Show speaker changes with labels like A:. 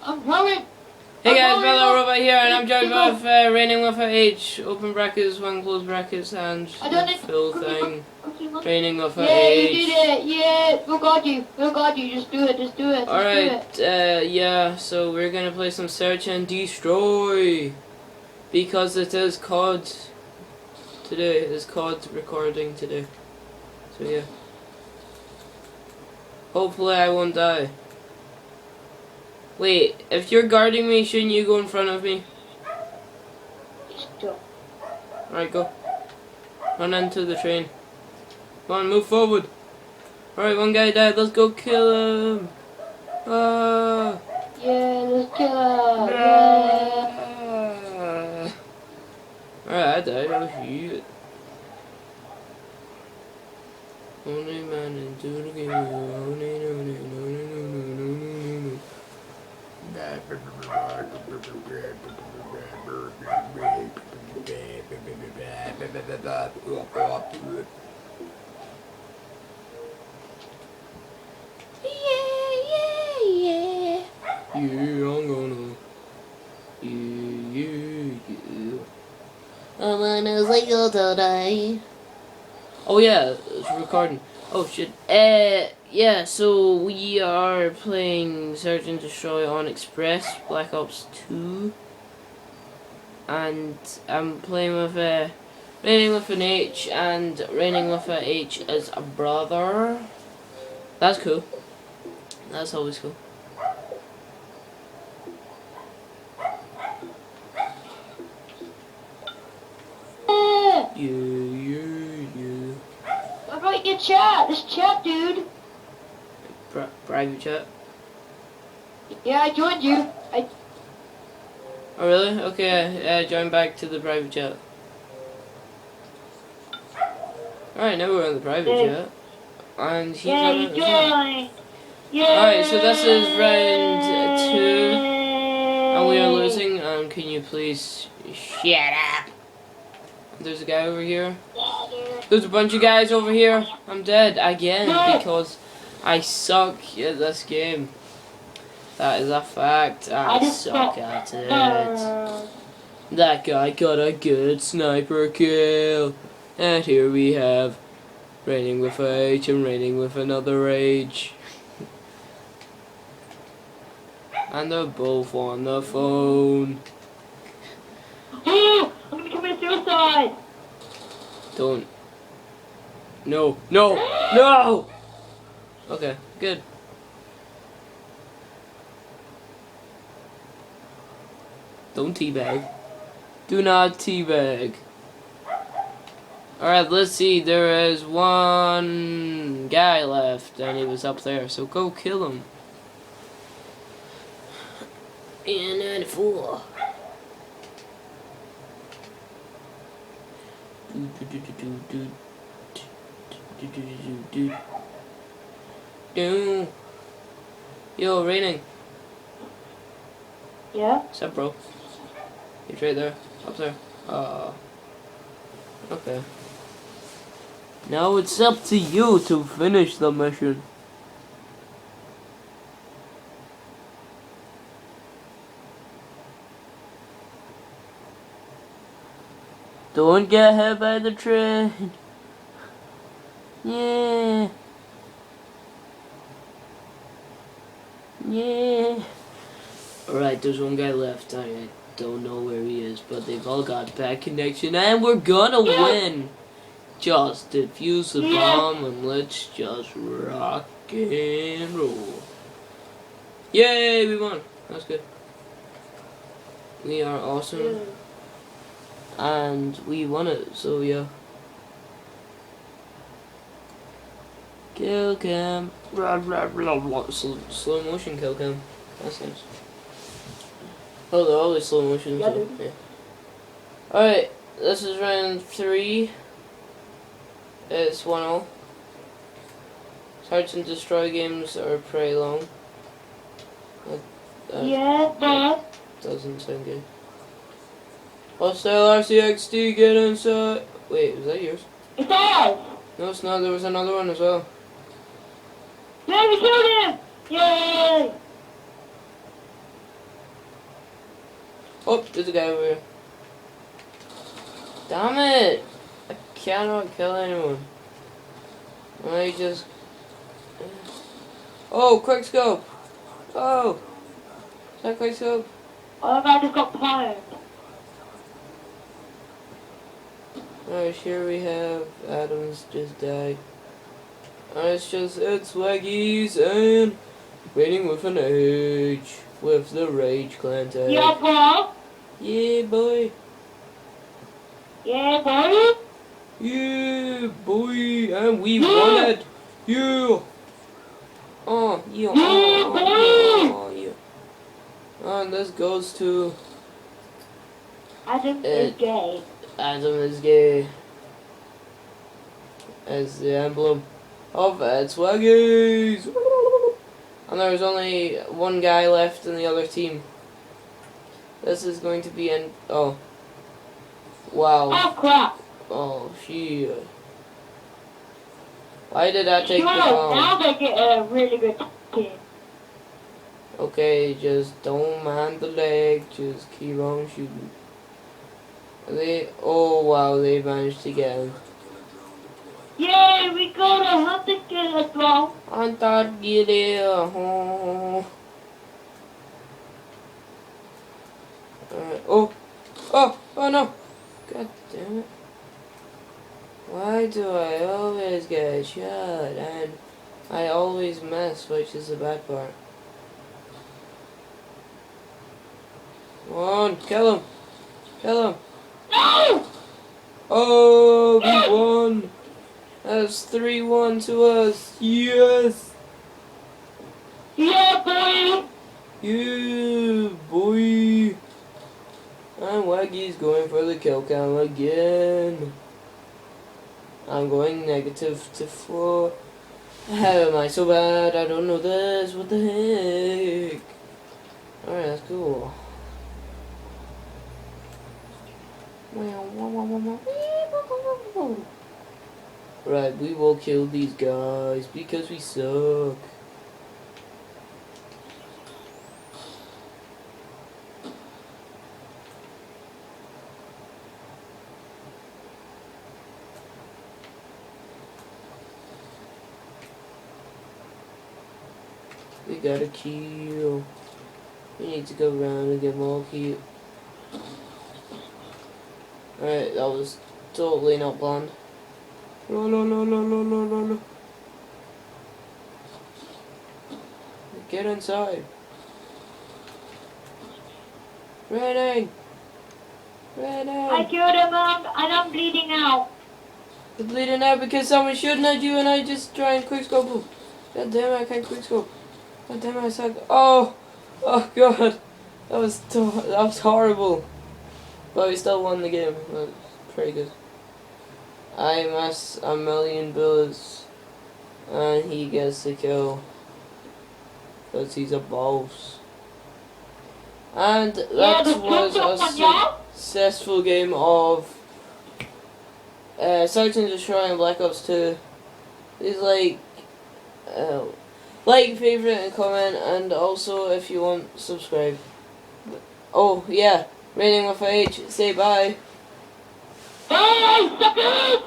A: I'm coming.
B: Hey guys, Fellow Robot here, and I'm joined with Raining Witha H, open brackets, one close brackets, and the full thing. Raining Witha H.
A: Yeah, you did it. Yeah, we got you. We got you. Just do it. Just do it.
B: Alright, yeah, so we're gonna play some Search and Destroy. Because it is COD today. It's COD recording today. So yeah. Hopefully I won't die. Wait, if you're guarding me, shouldn't you go in front of me?
A: Stop.
B: Alright, go. Run into the train. Come on, move forward. Alright, one guy died. Let's go kill him. Ah.
A: Yeah, let's kill him.
B: Yeah. Alright, I died. Oh shit. Only man into the game. Only, no. Yeah, I'm gonna.
A: I'm on a cycle today.
B: Oh yeah, it's recording. Oh shit. Yeah, so we are playing Search and Destroy on Express, Black Ops 2. And I'm playing with Raining Witha H, and Raining Witha H is a brother. That's cool. That's always cool. Yeah.
A: What about your chat? This chat, dude.
B: Private chat.
A: Yeah, I joined you.
B: Oh really? Okay, join back to the private chat. Alright, now we're on the private chat. And he's on it as well. Alright, so this is round 2. And we are losing. Can you please shut up? There's a guy over here. There's a bunch of guys over here. I'm dead again because I suck at this game. That is a fact. I suck at it. That guy got a good sniper kill. And here we have Raining Witha H and Raining with another H. And they're both on the phone.
A: I'm gonna commit suicide.
B: Don't. No. No. No! Okay, good. Don't teabag. Do not teabag. Alright, let's see. There is one guy left, and he was up there, so go kill him. And 94. Yo, Raining.
A: Yeah?
B: What's up, bro? He's right there. Up there. Okay. Now it's up to you to finish the mission. Don't get hit by the train. Yeah. Yeah. Alright, there's one guy left. I don't know where he is, but they've all got bad connection, and we're gonna win. Just defuse the bomb and let's just rock and roll. Yay, we won. That's good. We are awesome. And we won it, so yeah. Kill cam. Slow motion kill cam. That's nice. Oh, they're always slow motion.
A: Yeah,
B: so, yeah. Alright, this is round 3. It's 1-0. Search and Destroy games are pretty long.
A: That
B: doesn't sound good. Hostile RCXD, get inside. Wait, was that yours?
A: It's ours.
B: No, it's not. There was another one as well.
A: Yeah, we killed him. Yay!
B: Oh, there's a guy over here. Damn it! I cannot kill anyone. I just... Oh, quick scope! Oh! Is that quick scope?
A: Oh, I just got tired.
B: Alright, here we have Adams just died. It's Swaggies and Raining with an H with the Rage Clan tag.
A: Yeah, bro.
B: Yeah, boy.
A: Yeah, boy.
B: Yeah, boy. And we won it. Yeah. Oh, yeah. Oh, yeah. And this goes to...
A: Adam is gay.
B: Adam is gay. As the emblem of Swaggies. And there's only one guy left in the other team. This is going to be an... Oh. Wow.
A: Oh, crap.
B: Oh, shit. Why did I take
A: Sure,
B: the bomb?
A: now they get a really good team.
B: Okay, just don't mind the leg. Just keep on shooting. Oh, wow, they managed to get him.
A: Yay, we got a hunter killer, bro.
B: Hunter killer. Oh. Oh. Oh no. God damn it. Why do I always get shot? And I always miss, which is the bad part. Come on, kill him. Kill him.
A: No!
B: Oh, we won. That's 3-1 to us. Yes.
A: Yeah, boy.
B: Yeah, boy. And Waggy's going for the kill cam again. I'm going negative to 4. How am I so bad? I don't know this. What the heck? Alright, that's cool. Right, we will kill these guys because we suck. We gotta kill. We need to go around and get more kill. Alright, that was totally not planned. No. Get inside. Raining!
A: I killed him and I'm bleeding out.
B: You're bleeding out because someone shooting at you and I just try and quickscope him. God damn it, I can't quickscope. God damn it, I suck. Oh god. That was horrible. But we still won the game. That's pretty good. I miss a million bullets. And he gets the kill. Because he's a boss. And that was a successful game of Search and Destroy and Black Ops 2. Please like, favorite, and comment, and also if you want, subscribe. Oh yeah, Raining Witha H, say bye.
A: Bye, suckers!